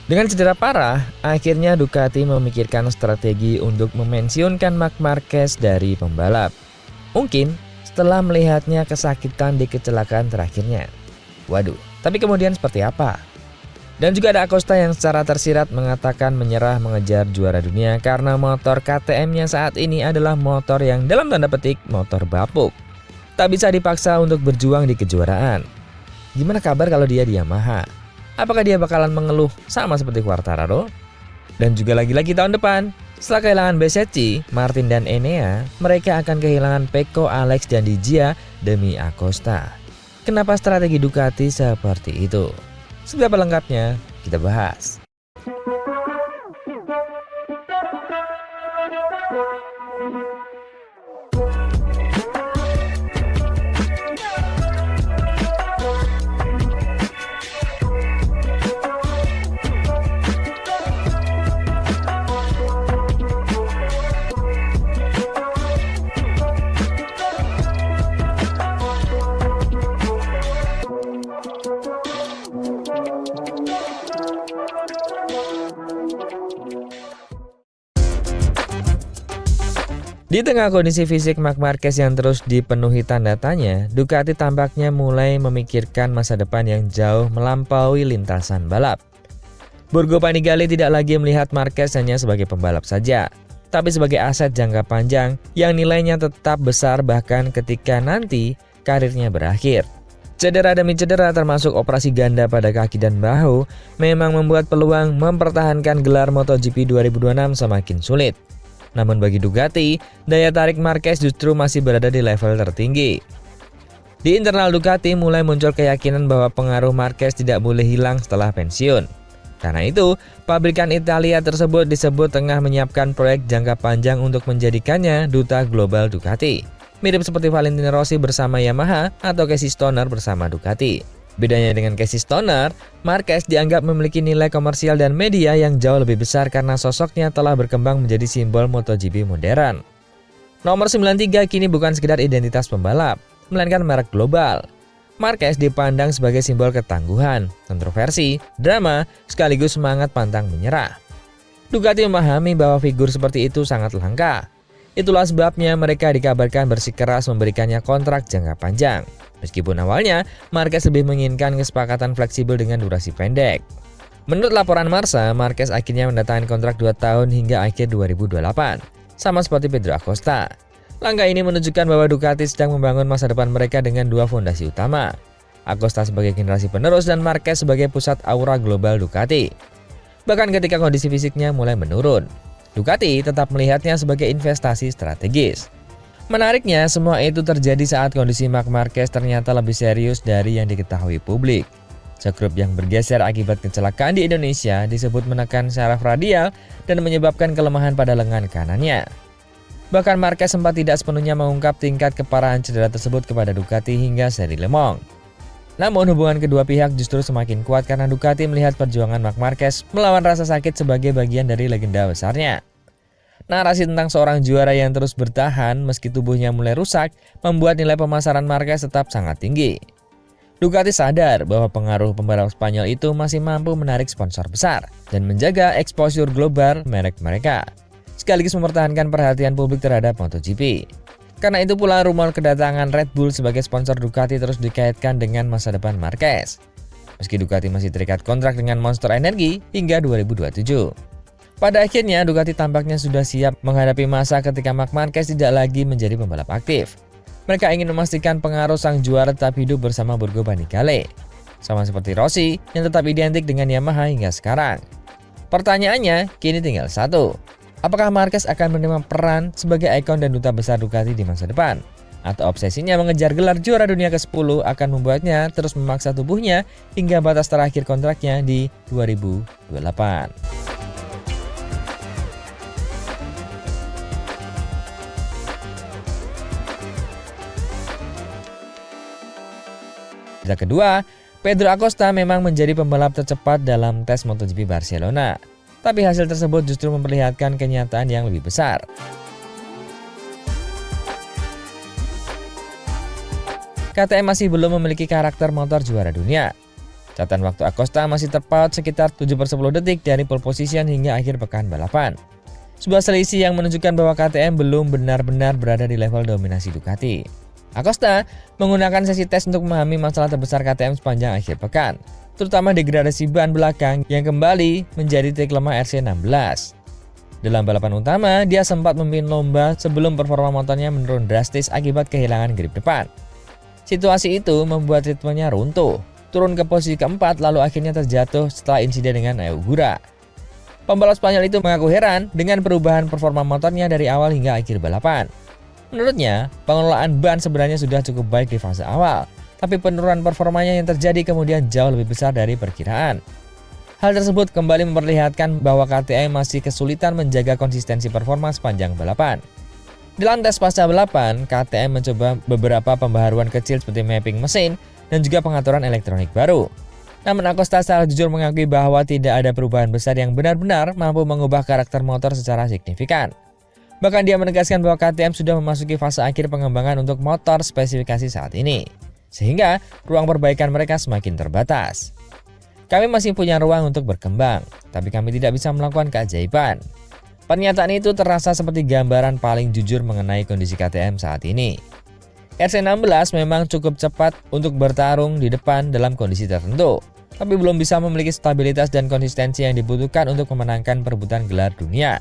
Dengan cedera parah, akhirnya Ducati memikirkan strategi untuk memensiunkan Marc Marquez dari pembalap. Mungkin setelah melihatnya kesakitan di kecelakaan terakhirnya. Waduh, tapi kemudian seperti apa? Dan juga ada Acosta yang secara tersirat mengatakan menyerah mengejar juara dunia karena motor KTM-nya saat ini adalah motor yang dalam tanda petik motor bapuk. Tak bisa dipaksa untuk berjuang di kejuaraan. Gimana kabar kalau dia di Yamaha? Apakah dia bakalan mengeluh sama seperti Quartararo? Dan juga lagi-lagi tahun depan, setelah kehilangan Bezzecchi, Martin dan Enea, mereka akan kehilangan Pecco, Alex, dan Di Gia demi Acosta. Kenapa strategi Ducati seperti itu? Seberapa lengkapnya kita bahas. Di tengah kondisi fisik Marc Marquez yang terus dipenuhi tanda tanya, Ducati tampaknya mulai memikirkan masa depan yang jauh melampaui lintasan balap. Borgo Panigale tidak lagi melihat Marquez hanya sebagai pembalap saja, tapi sebagai aset jangka panjang yang nilainya tetap besar bahkan ketika nanti karirnya berakhir. Cedera demi cedera termasuk operasi ganda pada kaki dan bahu memang membuat peluang mempertahankan gelar MotoGP 2026 semakin sulit. Namun bagi Ducati, daya tarik Marquez justru masih berada di level tertinggi. Di internal Ducati mulai muncul keyakinan bahwa pengaruh Marquez tidak boleh hilang setelah pensiun. Karena itu, pabrikan Italia tersebut disebut tengah menyiapkan proyek jangka panjang untuk menjadikannya duta global Ducati. Mirip seperti Valentino Rossi bersama Yamaha atau Casey Stoner bersama Ducati. Bedanya dengan Casey Stoner, Marquez dianggap memiliki nilai komersial dan media yang jauh lebih besar karena sosoknya telah berkembang menjadi simbol MotoGP modern. Nomor 93 kini bukan sekedar identitas pembalap, melainkan merek global. Marquez dipandang sebagai simbol ketangguhan, kontroversi, drama, sekaligus semangat pantang menyerah. Ducati memahami bahwa figur seperti itu sangat langka. Itulah sebabnya mereka dikabarkan bersikeras memberikannya kontrak jangka panjang. Meskipun awalnya, Marquez lebih menginginkan kesepakatan fleksibel dengan durasi pendek. Menurut laporan Marca, Marquez akhirnya mendatangkan kontrak 2 tahun hingga akhir 2028, sama seperti Pedro Acosta. Langkah ini menunjukkan bahwa Ducati sedang membangun masa depan mereka dengan 2 fondasi utama. Acosta sebagai generasi penerus dan Marquez sebagai pusat aura global Ducati. Bahkan ketika kondisi fisiknya mulai menurun, Ducati tetap melihatnya sebagai investasi strategis. Menariknya, semua itu terjadi saat kondisi Marc Marquez ternyata lebih serius dari yang diketahui publik. Sekrup yang bergeser akibat kecelakaan di Indonesia disebut menekan syaraf radial dan menyebabkan kelemahan pada lengan kanannya. Bahkan Marquez sempat tidak sepenuhnya mengungkap tingkat keparahan cedera tersebut kepada Ducati hingga seri Le Mans. Namun hubungan kedua pihak justru semakin kuat karena Ducati melihat perjuangan Marc Marquez melawan rasa sakit sebagai bagian dari legenda besarnya. Narasi tentang seorang juara yang terus bertahan meski tubuhnya mulai rusak membuat nilai pemasaran Marquez tetap sangat tinggi. Ducati sadar bahwa pengaruh pembalap Spanyol itu masih mampu menarik sponsor besar dan menjaga exposure global merek mereka, sekaligus mempertahankan perhatian publik terhadap MotoGP. Karena itu pula rumor kedatangan Red Bull sebagai sponsor Ducati terus dikaitkan dengan masa depan Marquez. Meski Ducati masih terikat kontrak dengan Monster Energy hingga 2027. Pada akhirnya, Ducati tampaknya sudah siap menghadapi masa ketika Marc Marquez tidak lagi menjadi pembalap aktif. Mereka ingin memastikan pengaruh sang juara tetap hidup bersama Borgo Panigale. Sama seperti Rossi yang tetap identik dengan Yamaha hingga sekarang. Pertanyaannya kini tinggal satu. Apakah Marquez akan menerima peran sebagai ikon dan duta besar Ducati di masa depan? Atau obsesinya mengejar gelar juara dunia ke-10 akan membuatnya terus memaksa tubuhnya hingga batas terakhir kontraknya di 2028? Kedua, Pedro Acosta memang menjadi pembalap tercepat dalam tes MotoGP Barcelona. Tapi hasil tersebut justru memperlihatkan kenyataan yang lebih besar. KTM masih belum memiliki karakter motor juara dunia. Catatan waktu Acosta masih terpaut sekitar 7/10 detik dari pole position hingga akhir pekan balapan. Sebuah selisih yang menunjukkan bahwa KTM belum benar-benar berada di level dominasi Ducati. Acosta menggunakan sesi tes untuk memahami masalah terbesar KTM sepanjang akhir pekan, terutama degradasi ban belakang yang kembali menjadi titik lemah RC16. Dalam balapan utama, dia sempat memimpin lomba sebelum performa motornya menurun drastis akibat kehilangan grip depan. Situasi itu membuat ritmenya runtuh, turun ke posisi keempat lalu akhirnya terjatuh setelah insiden dengan Ogura. Pembalap Spanyol itu mengaku heran dengan perubahan performa motornya dari awal hingga akhir balapan. Menurutnya, pengelolaan ban sebenarnya sudah cukup baik di fase awal, tapi penurunan performanya yang terjadi kemudian jauh lebih besar dari perkiraan. Hal tersebut kembali memperlihatkan bahwa KTM masih kesulitan menjaga konsistensi performa sepanjang balapan. Dalam tes pasca balapan, KTM mencoba beberapa pembaharuan kecil seperti mapping mesin dan juga pengaturan elektronik baru. Namun Acosta secara jujur mengakui bahwa tidak ada perubahan besar yang benar-benar mampu mengubah karakter motor secara signifikan. Bahkan dia menegaskan bahwa KTM sudah memasuki fase akhir pengembangan untuk motor spesifikasi saat ini, sehingga ruang perbaikan mereka semakin terbatas. Kami masih punya ruang untuk berkembang, tapi kami tidak bisa melakukan keajaiban. Pernyataan itu terasa seperti gambaran paling jujur mengenai kondisi KTM saat ini. RC16 memang cukup cepat untuk bertarung di depan dalam kondisi tertentu, tapi belum bisa memiliki stabilitas dan konsistensi yang dibutuhkan untuk memenangkan perebutan gelar dunia.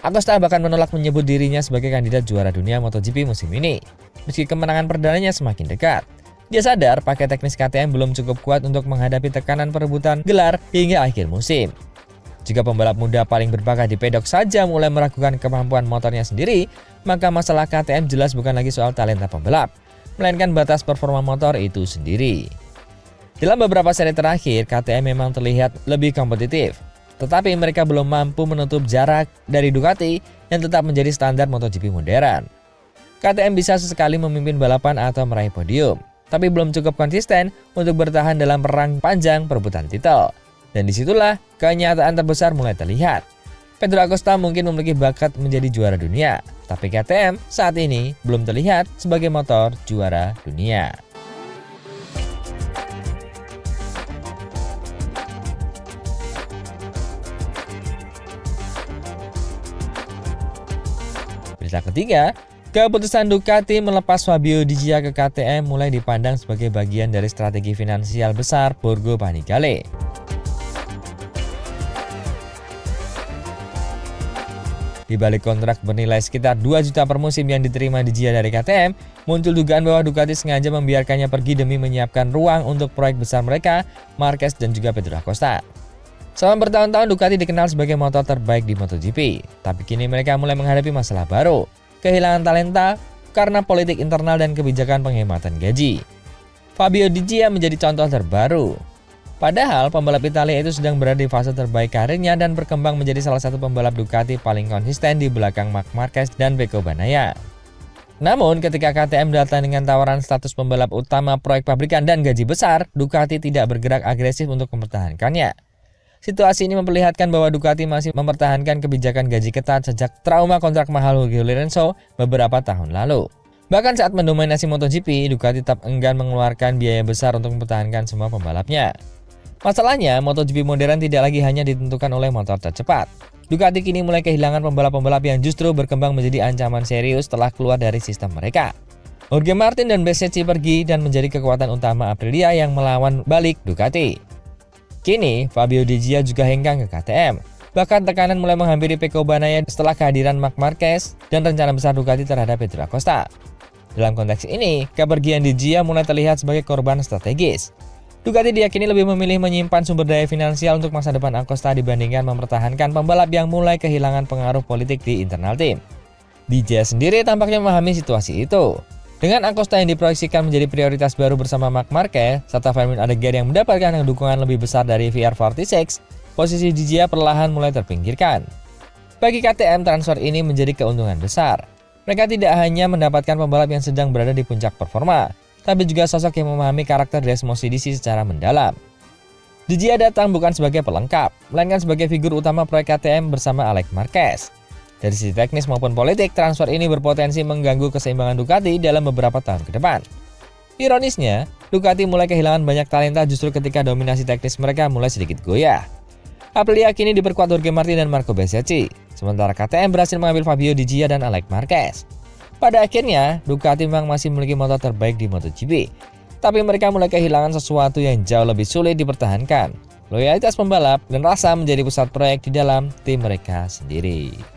Acosta bahkan menolak menyebut dirinya sebagai kandidat juara dunia MotoGP musim ini, meski kemenangan perdananya semakin dekat. Dia sadar paket teknis KTM belum cukup kuat untuk menghadapi tekanan perebutan gelar hingga akhir musim. Jika pembalap muda paling berbakat di pedok saja mulai meragukan kemampuan motornya sendiri, maka masalah KTM jelas bukan lagi soal talenta pembalap, melainkan batas performa motor itu sendiri. Dalam beberapa seri terakhir, KTM memang terlihat lebih kompetitif, tetapi mereka belum mampu menutup jarak dari Ducati yang tetap menjadi standar MotoGP modern. KTM bisa sesekali memimpin balapan atau meraih podium, tapi belum cukup konsisten untuk bertahan dalam perang panjang perebutan titel. Dan disitulah kenyataan terbesar mulai terlihat. Pedro Acosta mungkin memiliki bakat menjadi juara dunia, tapi KTM saat ini belum terlihat sebagai motor juara dunia. Berita ketiga, keputusan Ducati melepas Fabio Di Gia ke KTM mulai dipandang sebagai bagian dari strategi finansial besar Borgo Panigale. Di balik kontrak bernilai sekitar 2 juta per musim yang diterima Di Gia dari KTM, muncul dugaan bahwa Ducati sengaja membiarkannya pergi demi menyiapkan ruang untuk proyek besar mereka, Marquez dan juga Pedro Acosta. Selama bertahun-tahun Ducati dikenal sebagai motor terbaik di MotoGP, tapi kini mereka mulai menghadapi masalah baru, kehilangan talenta karena politik internal dan kebijakan penghematan gaji. Fabio Di Gia menjadi contoh terbaru. Padahal pembalap Italia itu sedang berada di fase terbaik karirnya dan berkembang menjadi salah satu pembalap Ducati paling konsisten di belakang Marc Marquez dan Pecco Bagnaia. Namun ketika KTM datang dengan tawaran status pembalap utama proyek pabrikan dan gaji besar, Ducati tidak bergerak agresif untuk mempertahankannya. Situasi ini memperlihatkan bahwa Ducati masih mempertahankan kebijakan gaji ketat sejak trauma kontrak mahal Jorge Lorenzo beberapa tahun lalu. Bahkan saat mendominasi MotoGP, Ducati tetap enggan mengeluarkan biaya besar untuk mempertahankan semua pembalapnya. Masalahnya, MotoGP modern tidak lagi hanya ditentukan oleh motor tercepat. Ducati kini mulai kehilangan pembalap-pembalap yang justru berkembang menjadi ancaman serius setelah keluar dari sistem mereka. Jorge Martin dan Bezzecchi pergi dan menjadi kekuatan utama Aprilia yang melawan balik Ducati. Kini, Fabio Di Gia juga hengkang ke KTM. Bahkan tekanan mulai menghampiri Pecco Bagnaia setelah kehadiran Marc Marquez dan rencana besar Ducati terhadap Pedro Acosta. Dalam konteks ini, kepergian Di Gia mulai terlihat sebagai korban strategis. Ducati diyakini lebih memilih menyimpan sumber daya finansial untuk masa depan Acosta dibandingkan mempertahankan pembalap yang mulai kehilangan pengaruh politik di internal tim. Di Gia sendiri tampaknya memahami situasi itu. Dengan Acosta yang diproyeksikan menjadi prioritas baru bersama Marc Marquez, serta Fermin Aldeguer yang mendapatkan dukungan lebih besar dari VR46, posisi Di Gia perlahan mulai terpinggirkan. Bagi KTM, transfer ini menjadi keuntungan besar. Mereka tidak hanya mendapatkan pembalap yang sedang berada di puncak performa, tapi juga sosok yang memahami karakter Desmos Cdc secara mendalam. Di Gia datang bukan sebagai pelengkap, melainkan sebagai figur utama proyek KTM bersama Alex Marquez. Dari sisi teknis maupun politik, transfer ini berpotensi mengganggu keseimbangan Ducati dalam beberapa tahun ke depan. Ironisnya, Ducati mulai kehilangan banyak talenta justru ketika dominasi teknis mereka mulai sedikit goyah. Aprilia kini diperkuat Jorge Martin dan Marco Bezzecchi, sementara KTM berhasil mengambil Fabio Di Gia dan Alex Marquez. Pada akhirnya, Ducati memang masih memiliki motor terbaik di MotoGP, tapi mereka mulai kehilangan sesuatu yang jauh lebih sulit dipertahankan. Loyalitas pembalap dan rasa menjadi pusat proyek di dalam tim mereka sendiri.